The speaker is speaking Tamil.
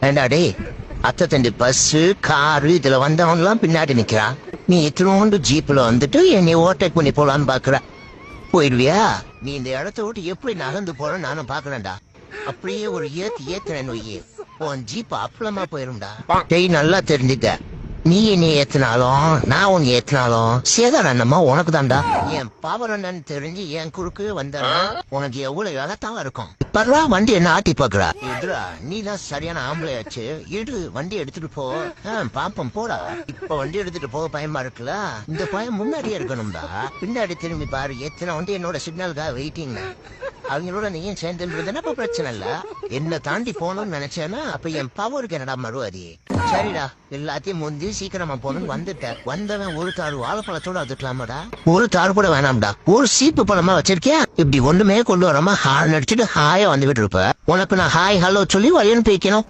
ஏண்டா டேய், அத்தை தண்டி பஸ் காரு இதுல வந்தவங்க எல்லாம் பின்னாடி நிக்கிறான். நீ இத்தினோண்டு ஜீப்ல வந்துட்டு என்னை ஓவர்டேக் பண்ணி போலான்னு பாக்குற. போயிடுவியா? நீ இந்த இடத்த விட்டு எப்படி நகர்ந்து போறன்னு நானும் பாக்குறேன்டா. அப்படியே ஒரு ஏத்துறேன்னு வையே, உன் ஜீப் அப்பளமா போயிரும்டா. டேய், நல்லா தெரிஞ்சுக்க, நீ என்னை ஏத்தினாலும் நான் உன்னை ஏத்தினாலும் சேதாரண்ணமா உனக்கு தான்டா. என் பவர் என்னன்னு தெரிஞ்சு என் குறுக்கு வந்தா உனக்கு எவ்வளவு இழத்தாவா இருக்கும். பரவா வண்டி என்ன ஆட்டி பாக்குறா? இதுடா, நீ தான் சரியான ஆம்பளையாச்சு. இடு, வண்டி எடுத்துட்டு போ. பாப்பம் போடா. இப்ப வண்டி எடுத்துட்டு போக பயமா இருக்குல்ல? இந்த பயம் முன்னாடியே இருக்கணும்டா. பின்னாடி திரும்பி பாரு, எத்தனை வண்டி என்னோட சிக்னலுக்காக வெயிட்டிங். அவங்களோட நீயும் சேர்ந்துன்றதுன்னா இப்ப பிரச்சனை இல்ல. என்ன தாண்டி போகணும்னு நினைச்சேன்னா அப்ப என் பவருக்கு என்னடா மறுவாதி? சரிடா, எல்லாத்தையும் முந்தி சீக்கிரமா போகணும்னு வந்துட்டேன். வந்தவன் ஒரு தாறு வாழைப்பழத்தோட அதுக்கலாமாடா? ஒரு தாறு கூட வேணாம்டா, ஒரு சீப்பு பழமா வச்சிருக்கியா? இப்படி ஒண்ணுமே கொண்டு வராம ஹார்ன் அடிச்சுட்டு ஹாயா வந்துகிட்டு இருப்ப. உனக்கு நான் ஹாய் ஹலோ சொல்லி வழி அனுப்பி வைக்கணும்.